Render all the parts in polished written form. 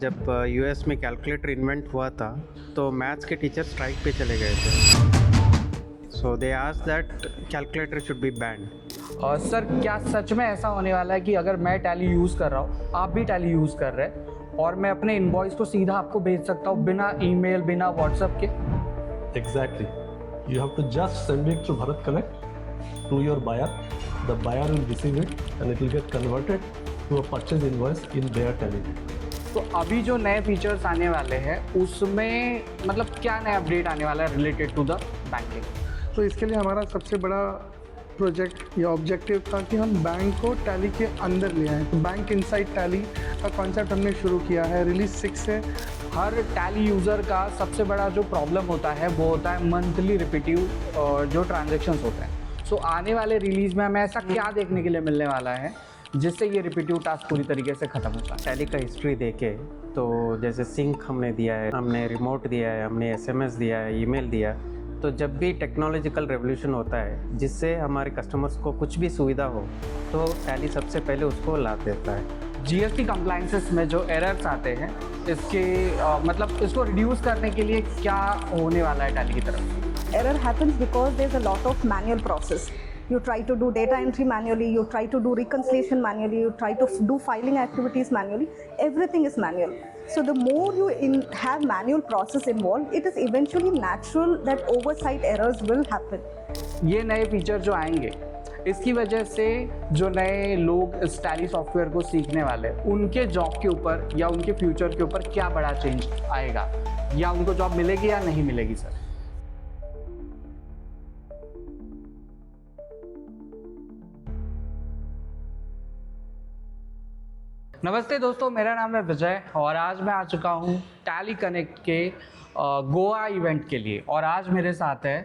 जब यूएस में calculator invent हुआ था तो मैथ्स के टीचर स्ट्राइक पे चले गए थे। So they asked that calculator should be banned. और सर क्या सच में ऐसा होने वाला है कि अगर मैं टैली यूज़ कर रहा हूँ, आप भी टैली यूज़ कर रहे हैं और मैं अपने इनवॉइस को सीधा आपको भेज सकता हूँ बिना ईमेल, बिना व्हाट्सएप के? Exactly. You have to just send it through Bharat Connect to your buyer. The buyer will receive it and it will get converted to a purchase invoice in their Tally. तो अभी जो नए features आने वाले हैं उसमें मतलब क्या नया अपडेट आने वाला है रिलेटेड टू द बैंकिंग? तो इसके लिए हमारा सबसे बड़ा प्रोजेक्ट या ऑब्जेक्टिव था कि हम बैंक को टैली के अंदर ले आएँ। तो बैंक इनसाइड टैली का कॉन्सेप्ट हमने शुरू किया है रिलीज 6 से। हर टैली यूज़र का सबसे बड़ा जो प्रॉब्लम होता है वो होता है मंथली रिपीटिव जो ट्रांजेक्शन्स होते हैं। सो आने वाले रिलीज में हमें ऐसा क्या देखने के लिए मिलने वाला है जिससे ये रिपीटिव टास्क पूरी तरीके से ख़त्म होता है? टैली का हिस्ट्री देखे तो जैसे सिंक हमने दिया है, हमने रिमोट दिया है, हमने एसएमएस दिया है, ईमेल दिया है। तो जब भी टेक्नोलॉजिकल रेवोल्यूशन होता है जिससे हमारे कस्टमर्स को कुछ भी सुविधा हो तो टैली सबसे पहले उसको ला देता है। जीएसटी कंप्लायंसेस में जो एरर्स आते हैं इसके मतलब इसको रिड्यूस करने के लिए क्या होने वाला है टैली की तरफ? Error happens because there's a lot of manual process. You try to do data entry manually, you try to do reconciliation manually, you try to do filing activities manually. Everything is manual. So the more you have manual process involved, it is eventually natural that oversight errors will happen. ये नए feature जो आएंगे इसकी वजह से जो नए लोग इस टैली सॉफ्टवेयर को सीखने वाले हैं उनके जॉब के ऊपर या उनके फ्यूचर के ऊपर क्या बड़ा चेंज आएगा, या उनको जॉब मिलेगी या नहीं मिलेगी सर? नमस्ते दोस्तों, मेरा नाम है विजय और आज मैं आ चुका हूँ टैली कनेक्ट के गोवा इवेंट के लिए। और आज मेरे साथ है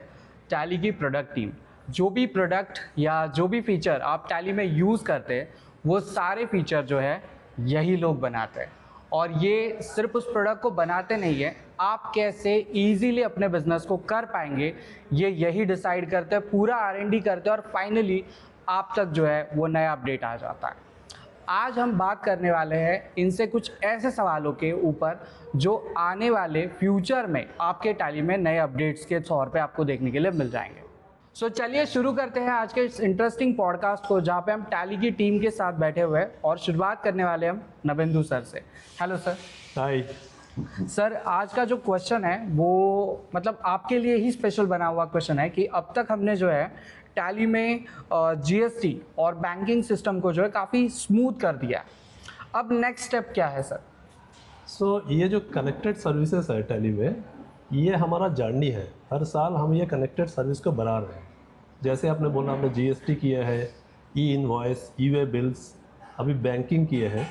टैली की प्रोडक्ट टीम। जो भी प्रोडक्ट या जो भी फीचर आप टैली में यूज़ करते हैं वो सारे फीचर जो है यही लोग बनाते हैं। और ये सिर्फ उस प्रोडक्ट को बनाते नहीं है, आप कैसे ईजीली अपने बिजनेस को कर पाएंगे ये यही डिसाइड करते हैं, पूरा R&D करते हैं और फाइनली आप तक जो है वो नया अपडेट आ जाता है। आज हम बात करने वाले हैं इनसे कुछ ऐसे सवालों के ऊपर जो आने वाले फ्यूचर में आपके टैली में नए अपडेट्स के तौर पे आपको देखने के लिए मिल जाएंगे। सो चलिए शुरू करते हैं आज के इस इंटरेस्टिंग पॉडकास्ट को जहाँ पे हम टैली की टीम के साथ बैठे हुए हैं और शुरुआत करने वाले हम नवेंदु सर से। Hello sir. हाय सर, आज का जो क्वेश्चन है वो मतलब आपके लिए ही स्पेशल बना हुआ क्वेश्चन है कि अब तक हमने जो है टैली में जीएसटी और बैंकिंग सिस्टम को जो है काफ़ी स्मूथ कर दिया। अब नेक्स्ट स्टेप क्या है सर? सो ये जो कनेक्टेड सर्विसेज है टैली में, ये हमारा जर्नी है। हर साल हम ये कनेक्टेड सर्विस को बढ़ा रहे हैं। जैसे आपने बोला, हमने जीएसटी किया है, ई इनवॉइस, ई वे बिल्स, अभी बैंकिंग किए हैं,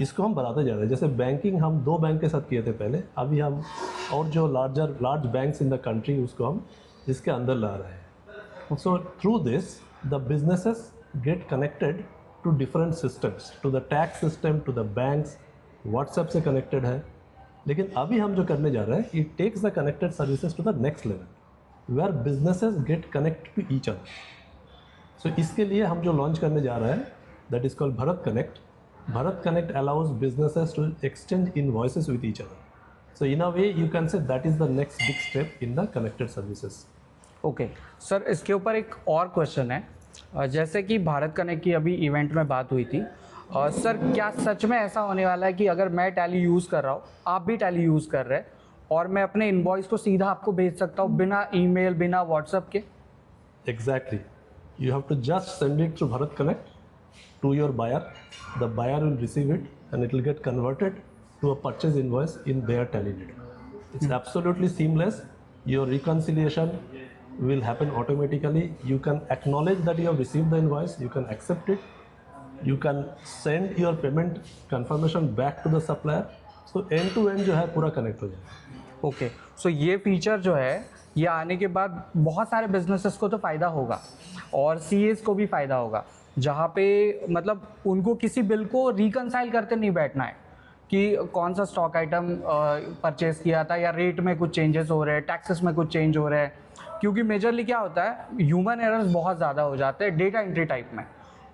इसको हम बढ़ाते जा रहे हैं। जैसे बैंकिंग हम 2 बैंक के साथ किए थे पहले, अभी हम और जो large banks in the country उसको हम इसके अंदर ला रहे हैं। So through this, the businesses get connected to different systems, to the tax system, to the banks, WhatsApp से connected है। लेकिन अभी हम जो करने जा रहे हैं, it takes the connected services to the next level, where businesses get connected to each other. So इसके लिए हम जो लॉन्च करने जा रहे हैं, that is called Bharat Connect. Bharat Connect allows businesses to exchange invoices with each other. So in a way, you can say that is the next big step in the connected services. Okay sir, इसके ऊपर एक और question है। जैसे कि Bharat connect की अभी event में बात हुई थी, सर क्या सच में ऐसा होने वाला है कि अगर मैं टैली यूज़ कर रहा हूँ, आप भी टैली यूज़ कर रहे हैं और मैं अपने इनवॉइस को सीधा आपको भेज सकता हूँ बिना ईमेल, बिना व्हाट्सएप के? Exactly. You have to just send it through Bharat Connect to your buyer. The buyer will receive it and it will get converted to a purchase invoice in their Tally. It's absolutely seamless. Your reconciliation will happen automatically. You can acknowledge that you have received the invoice, you can accept it, you can send your payment confirmation back to the supplier. So end to end जो है पूरा connect हो जाए। Okay, सो ये feature जो है ये आने के बाद बहुत सारे बिजनेसेस को तो फ़ायदा होगा और सीएस को भी फ़ायदा होगा, जहाँ पे मतलब उनको किसी बिल को रिकनसाइल करते नहीं बैठना है कि कौन सा स्टॉक आइटम परचेज किया था या रेट में कुछ चेंजेस हो रहे हैं, टैक्सेस में कुछ चेंज हो रहे हैं। क्योंकि मेजरली क्या होता है, ह्यूमन एरर्स बहुत ज़्यादा हो जाते हैं डेटा एंट्री टाइप में,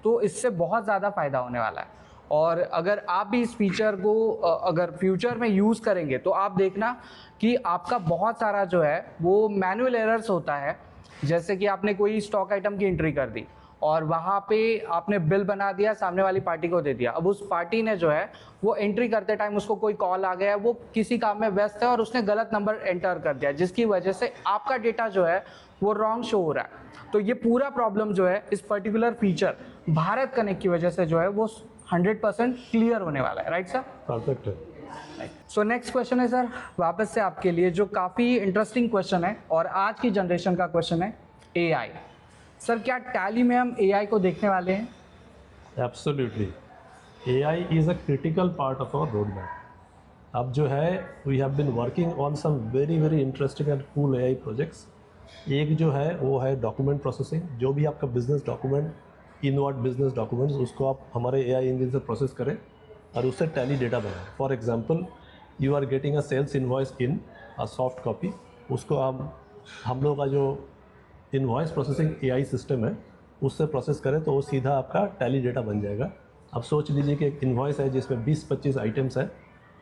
तो इससे बहुत ज़्यादा फ़ायदा होने वाला है। और अगर आप भी इस फीचर को अगर फ्यूचर में यूज़ करेंगे तो आप देखना कि आपका बहुत सारा जो है वो मैनुअल एरर्स होता है। जैसे कि आपने कोई स्टॉक आइटम की एंट्री कर दी और वहाँ पे आपने बिल बना दिया, सामने वाली पार्टी को दे दिया। अब उस पार्टी ने जो है वो एंट्री करते टाइम उसको कोई कॉल आ गया, वो किसी काम में व्यस्त है और उसने गलत नंबर एंटर कर दिया, जिसकी वजह से आपका डेटा जो है वो रॉन्ग शो हो रहा है। तो ये पूरा प्रॉब्लम जो है इस पर्टिकुलर फीचर भारत कनेक्ट की वजह से जो है वो 100% क्लियर होने वाला है। Right sir? परफेक्ट है। सो नेक्स्ट क्वेश्चन है सर वापस से आपके लिए, जो काफ़ी इंटरेस्टिंग क्वेश्चन है और आज की जनरेशन का क्वेश्चन है AI। सर क्या टैली में हम AI को देखने वाले हैं? Absolutely, AI is a critical part of our road map. अब जो है we have been working on some very very interesting and cool AI projects. एक जो है वो है डॉक्यूमेंट प्रोसेसिंग। जो भी आपका business document, invert business documents, उसको आप हमारे AI इंजन से प्रोसेस करें और उससे टैली डेटा बनाएं। For example, you are getting a sales invoice in a soft copy, उसको हम लोग का जो इनवॉइस प्रोसेसिंग AI सिस्टम है उससे प्रोसेस करें तो वो सीधा आपका टैली डेटा बन जाएगा। अब सोच लीजिए कि एक इनवॉइस है जिसमें 20-25 आइटम्स है,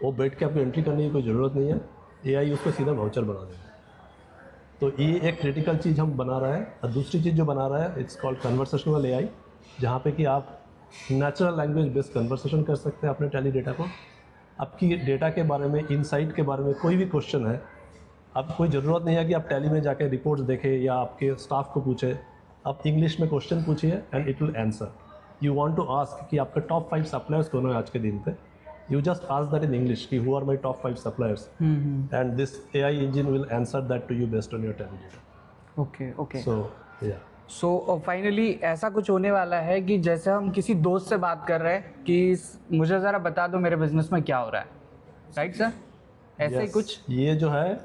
वो बैठ के आपको एंट्री करने की कोई ज़रूरत नहीं है, AI उसको सीधा वाउचर बना देगा। तो ये एक क्रिटिकल चीज़ हम बना रहे हैं। और दूसरी चीज़ जो बना रहा है इट्स कॉल्ड कन्वर्सेशनल AI, जहाँ पे कि आप नेचुरल लैंग्वेज बेस्ड कन्वर्सेशन कर सकते हैं अपने टैली डेटा को। आपकी डेटा के बारे में, इनसाइट के बारे में कोई भी क्वेश्चन है, अब कोई ज़रूरत नहीं है कि आप टैली में जाके रिपोर्ट्स देखें या आपके स्टाफ को पूछें। आप इंग्लिश में क्वेश्चन पूछिए and it will answer. You want to ask कि आपके टॉप 5 सप्लायर्स कौन है आज के दिन पे, you just ask that in English कि who are my top 5 suppliers, and this AI engine will answer that to you based on your tally data. Okay So yeah, so finally ऐसा कुछ होने वाला है कि जैसे हम किसी दोस्त से बात कर रहे हैं कि मुझे ज़रा बता दो मेरे बिजनेस में क्या हो रहा है। Right sir? ऐसे ही yes, कुछ ये जो है,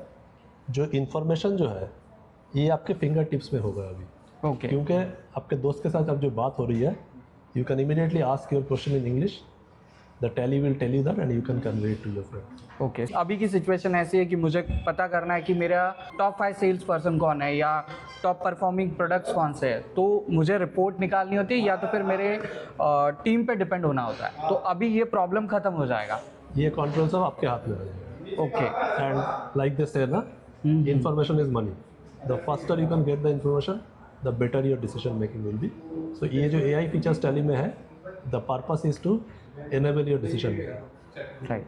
जो इंफॉर्मेशन जो है ये आपके फिंगर टिप्स में होगा अभी। ओके क्योंकि आपके दोस्त के साथ अब जो बात हो रही है, you can immediately ask your question in English, the Tally will tell you that and you can convey it to your friend. Okay अभी की सिचुएशन ऐसी है कि मुझे पता करना है कि मेरा टॉप 5 सेल्स पर्सन कौन है या टॉप परफॉर्मिंग प्रोडक्ट्स कौन से हैं, तो मुझे रिपोर्ट निकालनी होती है या तो फिर मेरे टीम पे डिपेंड होना होता है। तो अभी ये प्रॉब्लम ख़त्म हो जाएगा। ये कंट्रोल सब आपके हाथ में रहेगा। Okay And like they say ना, information is money. The faster you can get the information, the better your decision making will be. So ये जो AI features Tally में है, the purpose is to enable your decision making. Right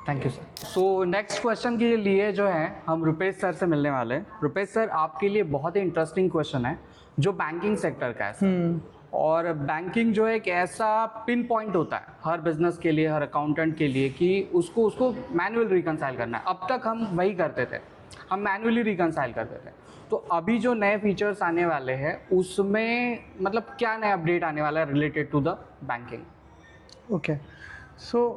thank you sir. So next question के लिए जो है हम Rupesh sir से मिलने वाले हैं। रुपेश सर, आपके लिए बहुत ही इंटरेस्टिंग क्वेश्चन है जो बैंकिंग सेक्टर का है सर। और बैंकिंग जो एक ऐसा पिन पॉइंट होता है हर बिजनेस के लिए, हर अकाउंटेंट के लिए, कि उसको मैनुअल रिकंसाइल करना है। अब तक हम वही करते थे, हम मैनुअली रिकंसाइल करते थे। तो अभी जो नए फीचर्स आने वाले हैं उसमें मतलब क्या नया अपडेट आने वाला है related to the banking? Okay, so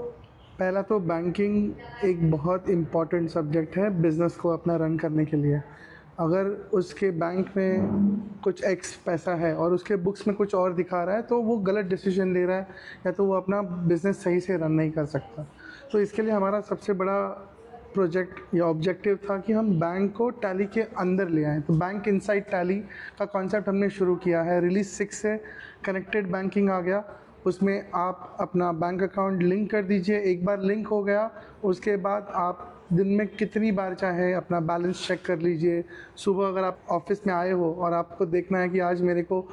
पहला तो बैंकिंग एक बहुत इम्पॉर्टेंट सब्जेक्ट है बिज़नेस को अपना रन करने के लिए। अगर उसके बैंक में कुछ एक्स पैसा है और उसके बुक्स में कुछ और दिखा रहा है तो वो गलत डिसीजन ले रहा है या तो वो अपना बिज़नेस सही से रन नहीं कर सकता। तो इसके लिए हमारा सबसे बड़ा प्रोजेक्ट या ऑब्जेक्टिव था कि हम बैंक को टैली के अंदर ले आएँ। तो बैंक इनसाइड टैली का कॉन्सेप्ट हमने शुरू किया है। रिलीज 6 से कनेक्टेड बैंकिंग आ गया, उसमें आप अपना बैंक अकाउंट लिंक कर दीजिए। एक बार लिंक हो गया उसके बाद आप दिन में कितनी बार चाहे अपना बैलेंस चेक कर लीजिए। सुबह अगर आप ऑफिस में आए हो और आपको देखना है कि आज मेरे को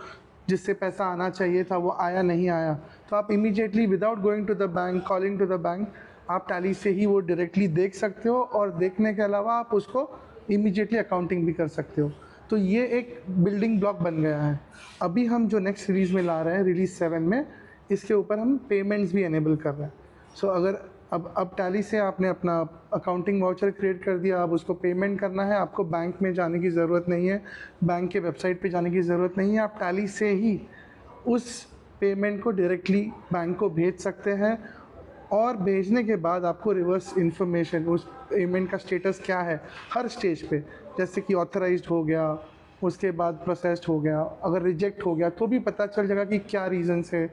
जिससे पैसा आना चाहिए था वो आया नहीं आया, तो आप immediately without going to the bank, calling to the bank, आप टैली से ही वो डायरेक्टली देख सकते हो। और देखने के अलावा आप उसको इमीडिएटली अकाउंटिंग भी कर सकते हो। तो ये एक बिल्डिंग ब्लॉक बन गया है। अभी हम जो नेक्स्ट सीरीज़ में ला रहे हैं, रिलीज 7 में, इसके ऊपर हम पेमेंट्स भी एनेबल कर रहे हैं। सो अगर अब टैली से आपने अपना अकाउंटिंग वाउचर क्रिएट कर दिया, अब उसको पेमेंट करना है, आपको बैंक में जाने की ज़रूरत नहीं है, बैंक के वेबसाइट पे जाने की ज़रूरत नहीं है। आप टैली से ही उस पेमेंट को डायरेक्टली बैंक को भेज सकते हैं और भेजने के बाद आपको रिवर्स इन्फॉर्मेशन, उस पेमेंट का स्टेटस क्या है हर स्टेज पे, जैसे कि ऑथराइज्ड हो गया, उसके बाद प्रोसेस्ड हो गया, अगर रिजेक्ट हो गया तो भी पता चल जाएगा कि क्या रीज़न से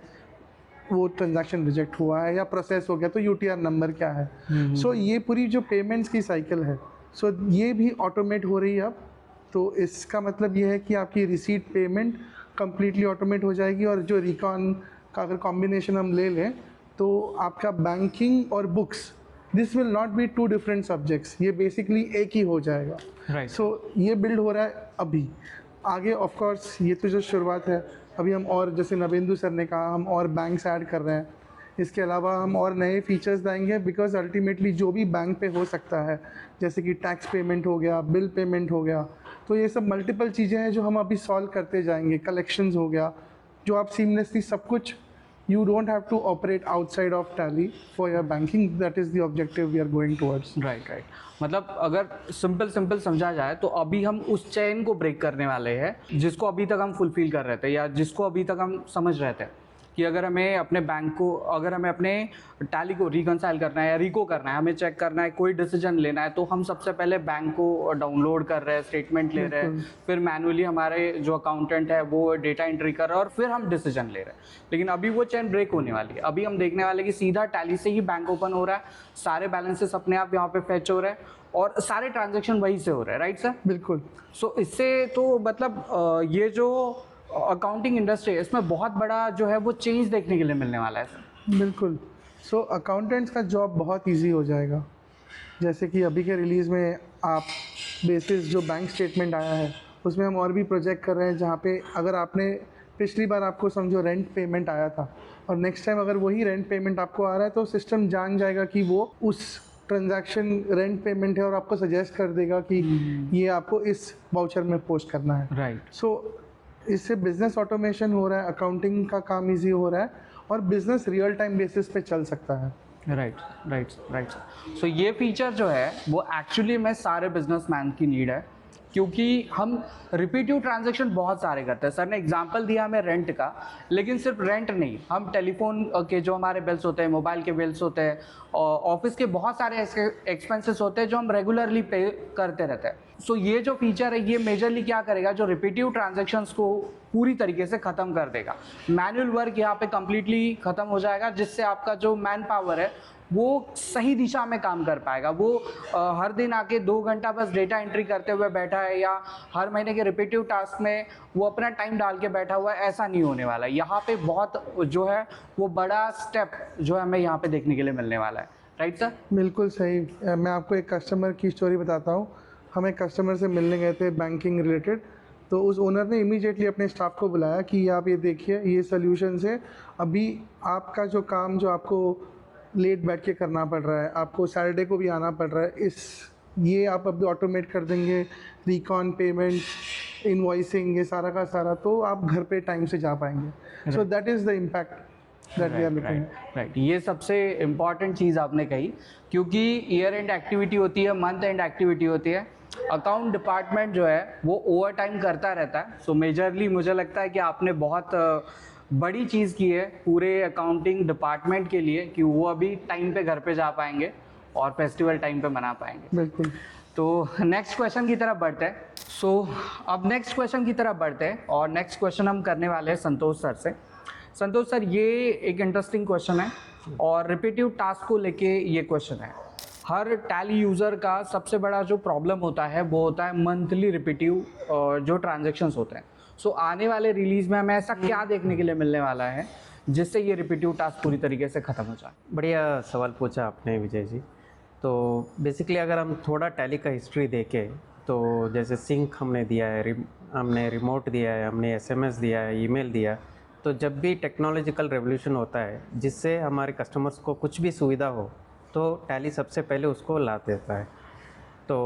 वो ट्रांजैक्शन रिजेक्ट हुआ है, या प्रोसेस हो गया तो यूटीआर नंबर क्या है। सो ये पूरी जो पेमेंट्स की साइकिल है, सो ये भी ऑटोमेट हो रही है अब। तो इसका मतलब ये है कि आपकी रिसीट पेमेंट कम्प्लीटली ऑटोमेट हो जाएगी। और जो रिकॉन का अगर कॉम्बिनेशन हम ले लें तो आपका बैंकिंग और books, this will not be two different subjects, ये बेसिकली एक ही हो जाएगा। राइट। सो ये बिल्ड हो रहा है अभी। आगे ऑफ कोर्स ये तो जो शुरुआत है, अभी हम और जैसे नवेंदु सर ने कहा हम और बैंक्स ऐड कर रहे हैं, इसके अलावा हम और नए फीचर्स लाएंगे, बिकॉज अल्टीमेटली जो भी बैंक पे हो सकता है, जैसे कि टैक्स पेमेंट हो गया, बिल पेमेंट हो गया, तो ये सब मल्टीपल चीज़ें हैं जो हम अभी सॉल्व करते जाएंगे। कलेक्शंस हो गया, जो आप सीमलेसली सब कुछ, you don't have to operate outside of Tally for your banking. That is the objective we are going towards. Right. मतलब अगर सिंपल समझा जाए तो अभी हम उस चेन को ब्रेक करने वाले हैं जिसको अभी तक हम फुलफिल कर रहे थे, या जिसको अभी तक हम समझ रहे थे कि अगर हमें अपने बैंक को, अगर हमें अपने टैली को रिकंसाइल करना है या रिको करना है, हमें चेक करना है, कोई डिसीजन लेना है, तो हम सबसे पहले बैंक को डाउनलोड कर रहे हैं, स्टेटमेंट ले रहे हैं, फिर मैनुअली हमारे जो अकाउंटेंट है वो डेटा एंट्री कर रहा है और फिर हम डिसीजन ले रहे हैं। लेकिन अभी वो चेन ब्रेक होने वाली है। अभी हम देखने वाले कि सीधा टैली से ही बैंक ओपन हो रहा है, सारे बैलेंसेस अपने आप यहाँ पे फेच हो रहे हैं और सारे ट्रांजेक्शन वहीं से हो रहे हैं। Right sir? बिल्कुल। सो इससे तो मतलब ये जो अकाउंटिंग इंडस्ट्री है इसमें बहुत बड़ा जो है वो चेंज देखने के लिए मिलने वाला है सर। बिल्कुल। सो अकाउंटेंट्स का जॉब बहुत इजी हो जाएगा। जैसे कि अभी के रिलीज़ में आप बेसिस जो बैंक स्टेटमेंट आया है उसमें हम और भी प्रोजेक्ट कर रहे हैं, जहाँ पे अगर आपने पिछली बार आपको समझो रेंट पेमेंट आया था और नेक्स्ट टाइम अगर वही रेंट पेमेंट आपको आ रहा है तो सिस्टम जान जाएगा कि वो उस ट्रांजैक्शन रेंट पेमेंट है और आपको सजेस्ट कर देगा कि ये आपको इस वाउचर में पोस्ट करना है। राइट। सो इससे बिजनेस ऑटोमेशन हो रहा है, अकाउंटिंग का काम इजी हो रहा है और बिजनेस रियल टाइम बेसिस पे चल सकता है। राइट। सो ये फीचर जो है वो एक्चुअली में सारे बिजनेसमैन की नीड है, क्योंकि हम रिपीटिव ट्रांजैक्शन बहुत सारे करते हैं। सर ने एग्जांपल दिया हमें रेंट का, लेकिन सिर्फ रेंट नहीं, हम टेलीफोन के जो हमारे बिल्स होते हैं, मोबाइल के बिल्स होते हैं, ऑफिस के बहुत सारे ऐसे एक्सपेंसेस होते हैं जो हम रेगुलरली पे करते रहते हैं। सो ये जो फीचर है ये मेजरली क्या करेगा, जो रिपीटिव ट्रांजैक्शंस को पूरी तरीके से ख़त्म कर देगा। मैनुअल वर्क यहाँ पे कम्प्लीटली ख़त्म हो जाएगा, जिससे आपका जो मैन पावर है वो सही दिशा में काम कर पाएगा। वो हर दिन आके 2 घंटा बस डेटा एंट्री करते हुए बैठा है या हर महीने के रिपीटिव टास्क में वो अपना टाइम डाल के बैठा हुआ है, ऐसा नहीं होने वाला है। यहाँ पे बहुत जो है वो बड़ा स्टेप जो है हमें यहाँ पे देखने के लिए मिलने वाला है। Right sir? बिल्कुल सही। मैं आपको एक कस्टमर की स्टोरी बताता हूँ। हम एक कस्टमर से मिलने गए थे बैंकिंग रिलेटेड, तो उस ओनर ने इमीडिएटली अपने स्टाफ को बुलाया कि आप ये देखिए ये सोल्यूशन है, अभी आपका जो काम जो आपको लेट बैठ के करना पड़ रहा है, आपको सैटरडे को भी आना पड़ रहा है, ये आप अभी ऑटोमेट कर देंगे, रिकॉन पेमेंट, इनवॉइसिंग, ये सारा का सारा, तो आप घर पे टाइम से जा पाएंगे। So that is the impact that we are looking. Right. ये सबसे इम्पॉर्टेंट चीज़ आपने कही, क्योंकि ईयर एंड एक्टिविटी होती है, मंथ एंड एक्टिविटी होती है। अकाउंट डिपार्टमेंट जो है वो ओवर टाइम करता रहता है। सो मेजरली मुझे लगता है कि आपने बहुत बड़ी चीज़ की है पूरे अकाउंटिंग डिपार्टमेंट के लिए, कि वो अभी टाइम पे घर पे जा पाएंगे और फेस्टिवल टाइम पे मना पाएंगे। बिल्कुल। तो नेक्स्ट क्वेश्चन की तरफ बढ़ते हैं। अब नेक्स्ट क्वेश्चन की तरफ बढ़ते हैं और नेक्स्ट क्वेश्चन हम करने वाले हैं संतोष सर से। संतोष सर, ये एक इंटरेस्टिंग क्वेश्चन है और रिपीटिव टास्क को लेके ये क्वेश्चन है। हर टैली यूज़र का सबसे बड़ा जो प्रॉब्लम होता है वो होता है मंथली रिपीटिव जो ट्रांजेक्शन्स होते हैं। सो आने वाले रिलीज़ में हमें ऐसा क्या देखने के लिए मिलने वाला है जिससे ये रिपीटिव टास्क पूरी तरीके से ख़त्म हो जाए? बढ़िया सवाल पूछा आपने विजय जी। तो बेसिकली अगर हम थोड़ा टैली का हिस्ट्री देखें तो जैसे सिंक हमने दिया है, हमने रिमोट दिया है, हमने एसएमएस दिया है, ईमेल दिया, तो जब भी टेक्नोलॉजिकल रेवोल्यूशन होता है जिससे हमारे कस्टमर्स को कुछ भी सुविधा हो तो टैली सबसे पहले उसको ला देता है। तो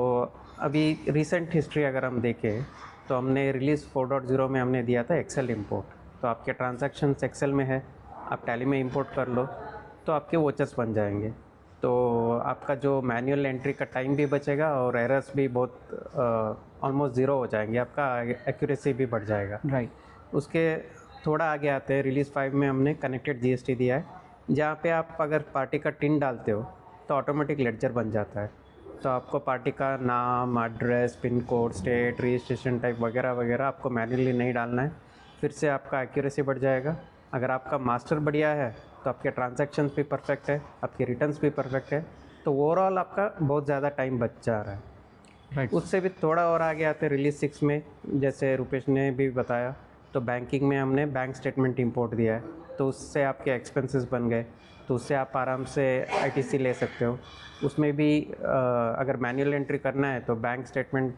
अभी रिसेंट हिस्ट्री अगर हम देखें तो हमने रिलीज़ 4.0 में हमने दिया था एक्सेल इंपोर्ट। तो आपके ट्रांजैक्शंस एक्सेल में है, आप टैली में इंपोर्ट कर लो तो आपके वोचर्स बन जाएंगे। तो आपका जो मैनुअल एंट्री का टाइम भी बचेगा और एरर्स भी बहुत ऑलमोस्ट ज़ीरो हो जाएंगे, आपका एक्यूरेसी भी बढ़ जाएगा। राइट। उसके थोड़ा आगे आते हैं, रिलीज़ 5 में हमने कनेक्टेड जीएसटी दिया है, जहाँ पे आप अगर पार्टी का टिन डालते हो तो ऑटोमेटिक लेडजर बन जाता है। तो आपको पार्टी का नाम, address, pin code, state, registration type वगैरह वगैरह आपको मैन्युअली नहीं डालना है, फिर से आपका एक्यूरेसी बढ़ जाएगा। अगर आपका मास्टर बढ़िया है तो आपके ट्रांजैक्शंस भी परफेक्ट है, आपके रिटर्न्स भी परफेक्ट है, तो ओवरऑल आपका बहुत ज़्यादा टाइम बच जा रहा है। राइट। उससे भी थोड़ा और आगे आते हैं रिलीज 6 में, जैसे रुपेश ने भी बताया, तो बैंकिंग में हमने बैंक स्टेटमेंट इंपोर्ट दिया है, तो उससे आपके एक्सपेंसेस बन गए, तो उससे आप आराम से ITC ले सकते हो। उसमें भी अगर मैनुअल एंट्री करना है तो बैंक स्टेटमेंट,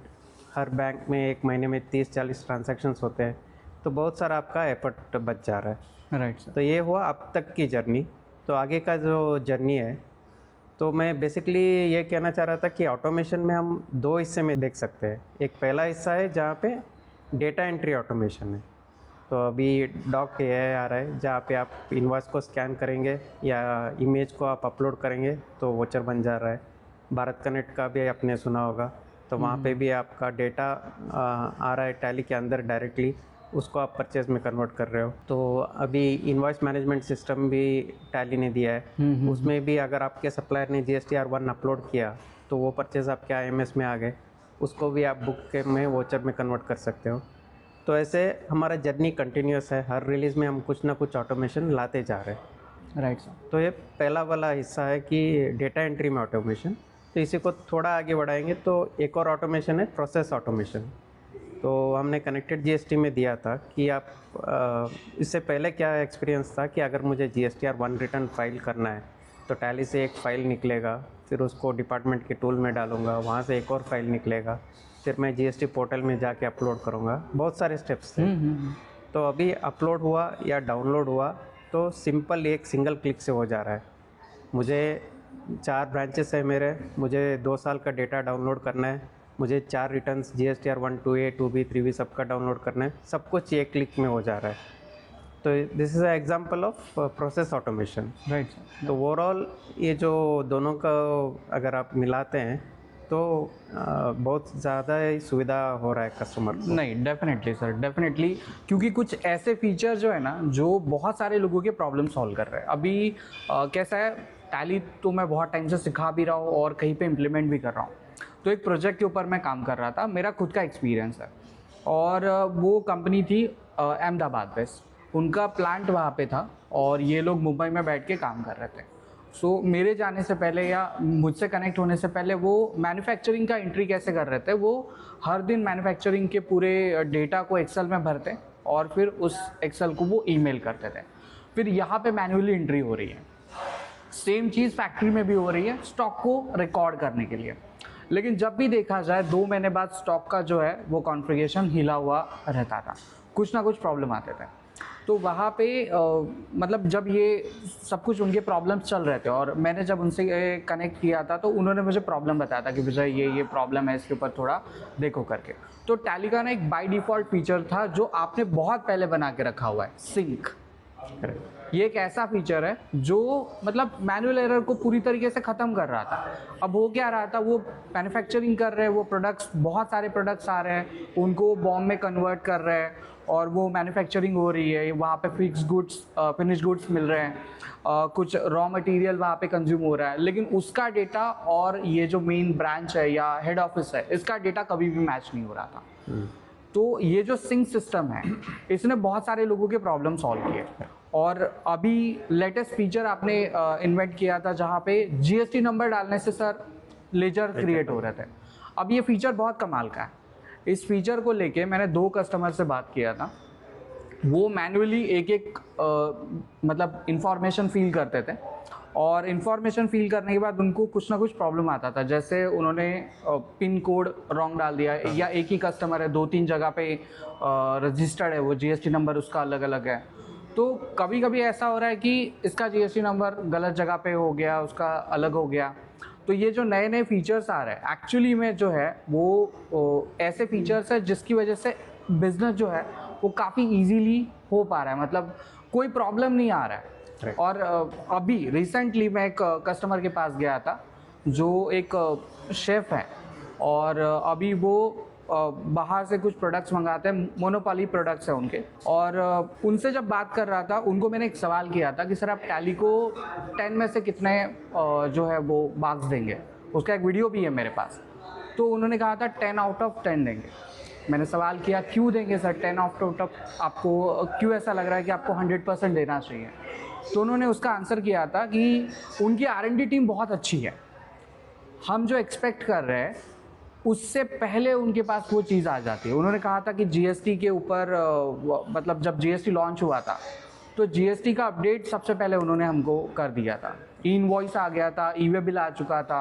हर बैंक में एक महीने में 30-40 ट्रांजैक्शंस होते हैं, तो बहुत सारा आपका एफर्ट बच जा रहा है। Right sir. तो ये हुआ अब तक की जर्नी। तो आगे का जो जर्नी है, तो मैं बेसिकली ये कहना चाह रहा था कि ऑटोमेशन में हम 2 हिस्से में देख सकते हैं। एक पहला हिस्सा है जहाँ पे डेटा एंट्री ऑटोमेशन है। तो अभी डॉक AI आ रहा है जहाँ पे आप इनवॉइस को स्कैन करेंगे या इमेज को आप अपलोड करेंगे तो वोचर बन जा रहा है। भारत कनेक्ट का भी आपने सुना होगा, तो वहाँ पे भी आपका डेटा आ रहा है टैली के अंदर डायरेक्टली, उसको आप परचेज में कन्वर्ट कर रहे हो। तो अभी इनवॉइस मैनेजमेंट सिस्टम भी टैली ने दिया है, उसमें भी अगर आपके सप्लायर ने GSTR1 अपलोड किया तो वो परचेज आपके IMS में आ गए, उसको भी आप बुक के में वोचर में कन्वर्ट कर सकते हो। तो ऐसे हमारा जर्नी कंटिन्यूस है, हर रिलीज़ में हम कुछ ना कुछ ऑटोमेशन लाते जा रहे हैं। Right sir. तो ये पहला वाला हिस्सा है कि डेटा एंट्री में ऑटोमेशन। तो इसी को थोड़ा आगे बढ़ाएंगे तो एक और ऑटोमेशन है प्रोसेस ऑटोमेशन। तो हमने कनेक्टेड GST में दिया था कि आप इससे पहले क्या एक्सपीरियंस था कि अगर मुझे GSTR1 रिटर्न फाइल करना है तो टैली से एक फ़ाइल निकलेगा, फिर उसको डिपार्टमेंट के टूल में डालूंगा, वहाँ से एक और फाइल निकलेगा, फिर मैं GST पोर्टल में जाके अपलोड करूँगा। बहुत सारे स्टेप्स थे। तो अभी अपलोड हुआ या डाउनलोड हुआ तो सिंपल एक सिंगल क्लिक से हो जा रहा है। मुझे 4 ब्रांचेस है मेरे, मुझे 2 साल का डेटा डाउनलोड करना है, मुझे 4 returns GSTR1, 2A, 2B, 3B सबका डाउनलोड करना है, सब कुछ एक क्लिक में हो जा रहा है। तो this is a example of process automation. Right sir. तो ओवरऑल ये जो दोनों का अगर आप मिलाते हैं तो बहुत ज़्यादा ही सुविधा हो रहा है कस्टमर को। नहीं, डेफिनेटली सर, डेफिनेटली, क्योंकि कुछ ऐसे फीचर जो है ना जो बहुत सारे लोगों के प्रॉब्लम सॉल्व कर रहे हैं। अभी कैसा है, टैली तो मैं बहुत टाइम से सिखा भी रहा हूँ और कहीं पे इम्प्लीमेंट भी कर रहा हूँ। तो एक प्रोजेक्ट के ऊपर मैं काम कर रहा था, मेरा खुद का एक्सपीरियंस है, और वो कंपनी थी अहमदाबाद बेस्ड। उनका प्लांट वहाँ पे था और ये लोग मुंबई में बैठ के काम कर रहे थे। सो मेरे जाने से पहले या मुझसे कनेक्ट होने से पहले वो मैन्युफैक्चरिंग का एंट्री कैसे कर रहे थे, वो हर दिन मैन्युफैक्चरिंग के पूरे डेटा को एक्सेल में भरते और फिर उस एक्सेल को वो ईमेल करते थे। फिर यहाँ पे मैन्युअली एंट्री हो रही है। सेम चीज़ फैक्ट्री में भी हो रही है स्टॉक को रिकॉर्ड करने के लिए। लेकिन जब भी देखा जाए 2 महीने बाद स्टॉक का जो है वो कॉन्फ़िगरेशन हिला हुआ रहता था, कुछ ना कुछ प्रॉब्लम आते थे। तो वहाँ पे मतलब जब ये सब कुछ उनके प्रॉब्लम्स चल रहे थे और मैंने जब उनसे कनेक्ट किया था तो उन्होंने मुझे प्रॉब्लम बताया था कि विजय ये प्रॉब्लम है, इसके ऊपर थोड़ा देखो करके। तो टैली का ना एक बाय डिफ़ॉल्ट फीचर था जो आपने बहुत पहले बना के रखा हुआ है, सिंक। ये एक ऐसा फीचर है जो मतलब मैनुअल एरर को पूरी तरीके से ख़त्म कर रहा था। अब हो क्या रहा था, वो मैन्युफैक्चरिंग कर रहे हैं, वो प्रोडक्ट्स, बहुत सारे प्रोडक्ट्स आ रहे हैं, उनको बॉम्ब में कन्वर्ट कर रहे हैं और वो मैन्युफैक्चरिंग हो रही है, वहाँ पे फिनिश गुड्स मिल रहे हैं, कुछ रॉ मटेरियल वहाँ पे कंज्यूम हो रहा है, लेकिन उसका डेटा और ये जो मेन ब्रांच है या हेड ऑफिस है, इसका डेटा कभी भी मैच नहीं हो रहा था। तो ये जो सिंक सिस्टम है, इसने बहुत सारे लोगों के प्रॉब्लम सॉल्व किए। और अभी लेटेस्ट फीचर आपने इन्वेंट किया था जहाँ पे GST नंबर डालने से सर लेजर क्रिएट हो रहे थे। अब ये फीचर बहुत कमाल का है। इस फीचर को लेके मैंने 2 कस्टमर से बात किया था, वो मैन्युअली एक मतलब इंफॉर्मेशन फील करते थे और इंफॉर्मेशन फील करने के बाद उनको कुछ ना कुछ प्रॉब्लम आता था। जैसे उन्होंने पिन कोड रॉन्ग डाल दिया, या एक ही कस्टमर है 2-3 जगह पे रजिस्टर्ड है, वो GST नंबर उसका अलग अलग है। तो कभी कभी ऐसा हो रहा है कि इसका GST नंबर गलत जगह पे हो गया, उसका अलग हो गया। तो ये जो नए नए फीचर्स आ रहे हैं एक्चुअली में जो है वो ऐसे फीचर्स है जिसकी वजह से बिज़नेस जो है वो काफ़ी इजीली हो पा रहा है, मतलब कोई प्रॉब्लम नहीं आ रहा है। और अभी रिसेंटली मैं एक कस्टमर के पास गया था जो एक शेफ़ है और अभी वो बाहर से कुछ प्रोडक्ट्स मंगाते हैं, मोनोपोली प्रोडक्ट्स हैं उनके। और उनसे जब बात कर रहा था, उनको मैंने एक सवाल किया था कि सर आप टैली को 10 में से कितने जो है वो मार्क्स देंगे। उसका एक वीडियो भी है मेरे पास। तो उन्होंने कहा था 10 आउट ऑफ 10 देंगे। मैंने सवाल किया क्यों देंगे सर 10 आउट ऑफ, आपको क्यों ऐसा लग रहा है कि आपको 100% देना चाहिए। तो उन्होंने उसका आंसर किया था कि उनकी R&D टीम बहुत अच्छी है, हम जो एक्सपेक्ट कर रहे हैं उससे पहले उनके पास वो चीज़ आ जाती है। उन्होंने कहा था कि GST के ऊपर मतलब जब GST लॉन्च हुआ था तो जीएसटी का अपडेट सबसे पहले उन्होंने हमको कर दिया था, इनवॉइस आ गया था, ई वे बिल आ चुका था।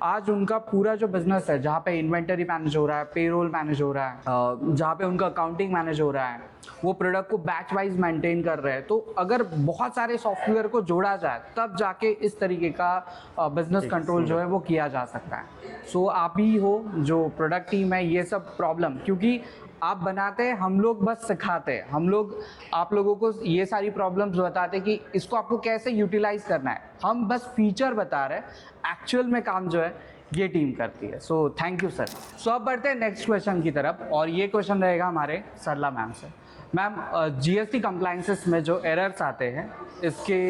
आज उनका पूरा जो बिजनेस है, जहाँ पे इन्वेंटरी मैनेज हो रहा है, पेरोल मैनेज हो रहा है, जहाँ पे उनका अकाउंटिंग मैनेज हो रहा है, वो प्रोडक्ट को बैच वाइज मेंटेन कर रहे हैं। तो अगर बहुत सारे सॉफ्टवेयर को जोड़ा जाए तब जाके इस तरीके का बिजनेस कंट्रोल जो है वो किया जा सकता है। सो आप ही हो जो प्रोडक्ट टीम है, ये सब प्रॉब्लम, क्योंकि आप बनाते हैं, हम लोग बस सिखाते हैं, हम लोग आप लोगों को ये सारी प्रॉब्लम्स बताते हैं कि इसको आपको कैसे यूटिलाइज करना है, हम बस फीचर बता रहे हैं, एक्चुअल में काम जो है ये टीम करती है। So thank you sir. So अब बढ़ते हैं नेक्स्ट क्वेश्चन की तरफ, और ये क्वेश्चन रहेगा हमारे सरला मैम से। मैम, जीएसटी कंप्लायंसेस में जो एरर्स आते हैं, इसके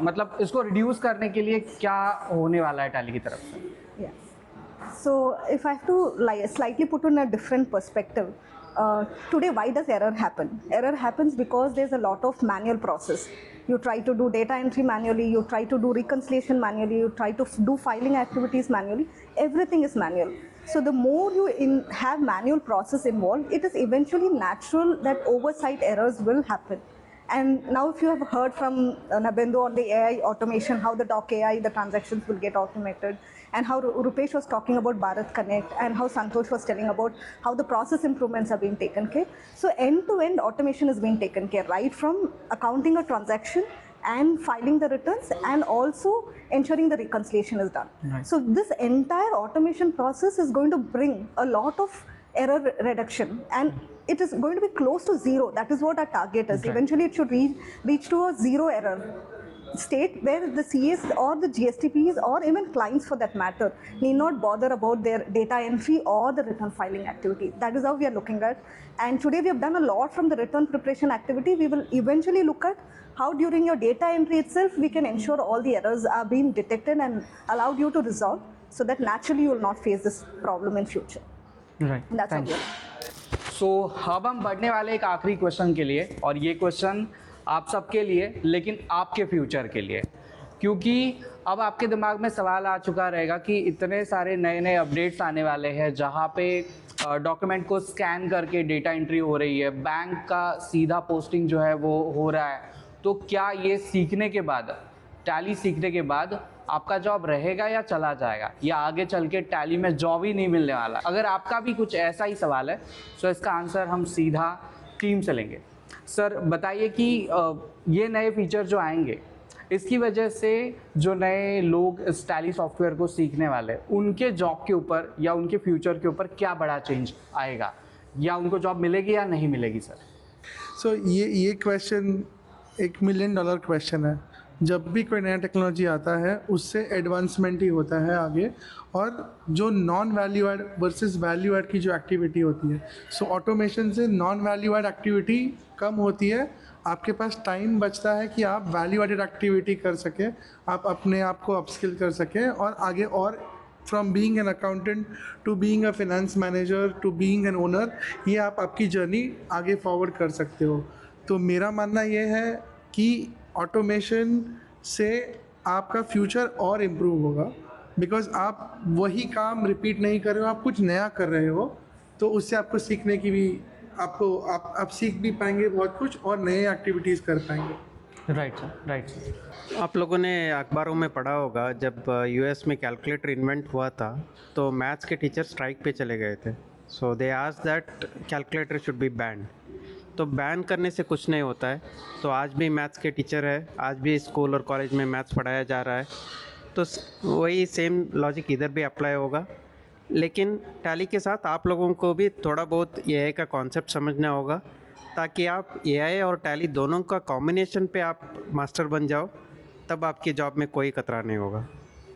मतलब इसको रिड्यूस करने के लिए क्या होने वाला है टैली की तरफ से? Yeah. So if I have to slightly put in a different perspective, today why does error happen? Error happens because there's a lot of manual process. You try to do data entry manually, you try to do reconciliation manually, you try to do filing activities manually. Everything is manual. So the more you have manual process involved, it is eventually natural that oversight errors will happen. And now if you have heard from Nabendu on the AI automation, how the Doc AI, the transactions will get automated, and how Rupesh was talking about Bharat Connect, and how Santosh was telling about how the process improvements are being taken care. So end-to-end automation is being taken care, right from accounting a transaction and filing the returns, and also ensuring the reconciliation is done. Right. So this entire automation process is going to bring a lot of error reduction, and it is going to be close to zero. That is what our target is. Okay. Eventually it should reach to a zero error state, where the CS or the GSTPs or even clients for that matter need not bother about their data entry or the return filing activity. That is how we are looking at. And today we have done a lot from the return preparation activity. We will eventually look at how during your data entry itself we can ensure all the errors are being detected and allowed you to resolve, so that naturally you will not face this problem in future. Right, That's thank you. all. सो अब हम बढ़ने वाले एक आखिरी question के लिए, और ये क्वेश्चन आप सबके लिए, लेकिन आपके फ्यूचर के लिए, क्योंकि अब आपके दिमाग में सवाल आ चुका रहेगा कि इतने सारे नए नए अपडेट्स आने वाले हैं, जहाँ पे डॉक्यूमेंट को स्कैन करके डेटा एंट्री हो रही है, बैंक का सीधा पोस्टिंग जो है वो हो रहा है। तो क्या ये सीखने के बाद, टैली सीखने के बाद आपका जॉब रहेगा या चला जाएगा, या आगे चल के टैली में जॉब ही नहीं मिलने वाला? अगर आपका भी कुछ ऐसा ही सवाल है तो इसका आंसर हम सीधा टीम से लेंगे। सर बताइए कि ये नए फीचर जो आएंगे, इसकी वजह से जो नए लोग इस टैली सॉफ्टवेयर को सीखने वाले, उनके जॉब के ऊपर या उनके फ्यूचर के ऊपर क्या बड़ा चेंज आएगा, या उनको जॉब मिलेगी या नहीं मिलेगी? सर सो ये क्वेश्चन $1 मिलियन क्वेश्चन है। जब भी कोई नया टेक्नोलॉजी आता है उससे एडवांसमेंट ही होता है आगे, और जो non value add versus value add की जो एक्टिविटी होती है, सो ऑटोमेशन से नॉन वैल्यू ऐड एक्टिविटी कम होती है, आपके पास टाइम बचता है कि आप वैल्यू एडेड एक्टिविटी कर सकें, आप अपने आप को अपस्किल कर सकें, और आगे और from being an accountant to being a finance manager to being an owner, ये आप आपकी जर्नी आगे फॉरवर्ड कर सकते हो। तो मेरा मानना ये है कि ऑटोमेशन से आपका फ्यूचर और इम्प्रूव होगा, बिकॉज आप वही काम रिपीट नहीं कर रहे हो, आप कुछ नया कर रहे हो, तो उससे आपको सीखने की भी आप सीख भी पाएंगे बहुत कुछ, और नए एक्टिविटीज़ कर पाएंगे। Right sir, right sir. आप लोगों ने अखबारों में पढ़ा होगा, जब यूएस में कैलकुलेटर इन्वेंट हुआ था तो मैथ्स के टीचर स्ट्राइक पे चले गए थे। So they asked that calculator should be banned. तो बैन करने से कुछ नहीं होता है। तो आज भी मैथ्स के टीचर है, आज भी स्कूल और कॉलेज में मैथ्स पढ़ाया जा रहा है, तो वही सेम लॉजिक इधर भी अप्लाई होगा। लेकिन टैली के साथ आप लोगों को भी थोड़ा बहुत एआई का कॉन्सेप्ट समझना होगा, ताकि आप एआई और टैली दोनों का कॉम्बिनेशन पे आप मास्टर बन जाओ, तब आपकी जॉब में कोई खतरा नहीं होगा।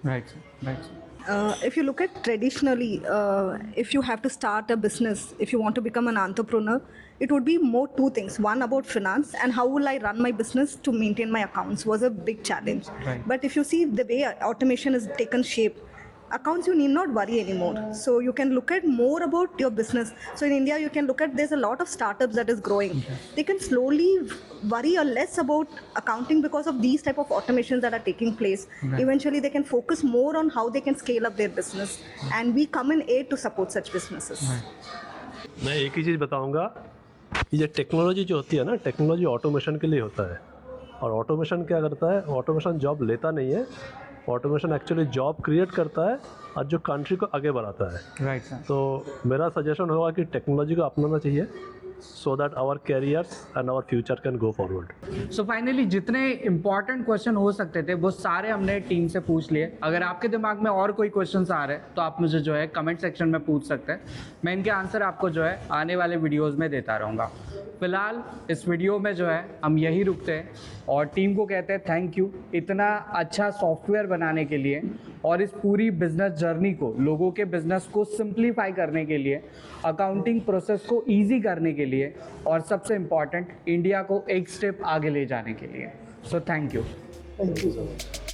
Right sir, right sir. If you look at traditionally, if you have to start a business, if you want to become an entrepreneur, it would be more two things. One about finance, and how will I run my business to maintain my accounts was a big challenge. Right. But if you see the way automation has taken shape, accounts you need not worry anymore. So you can look at more about your business. So in India you can look at, there's a lot of startups that is growing. They can slowly worry or less about accounting because of these type of automations that are taking place. Right. Eventually they can focus more on how they can scale up their business, and we come in aid to support such businesses. मैं एक ही चीज़ बताऊंगा, ये technology जो होती है ना, technology automation के लिए होता है। और ऑटोमेशन क्या करता है, ऑटोमेशन जॉब लेता नहीं है, ऑटोमेशन एक्चुअली जॉब क्रिएट करता है और जो कंट्री को आगे बढ़ाता है। Right sir. तो मेरा सजेशन होगा कि टेक्नोलॉजी को अपनाना चाहिए so that our careers and our future can go forward. So finally जितने इंपॉर्टेंट क्वेश्चन हो सकते थे वो सारे हमने टीम से पूछ लिए। अगर आपके दिमाग में और कोई क्वेश्चंस आ रहे हैं तो आप मुझे जो है कमेंट सेक्शन में पूछ सकते हैं, मैं इनके आंसर आपको जो है आने वाले वीडियोस में देता रहूँगा। फिलहाल इस वीडियो में जो है हम यही रुकते हैं और टीम को कहते हैं थैंक यू इतना अच्छा सॉफ्टवेयर बनाने के लिए और इस पूरी बिजनेस जर्नी को, लोगों के बिजनेस को सिंप्लीफाई करने के लिए, अकाउंटिंग प्रोसेस को ईजी करने के लिए और सबसे इम्पॉर्टेंट इंडिया को एक स्टेप आगे ले जाने के लिए। सो thank you. Thank you so much.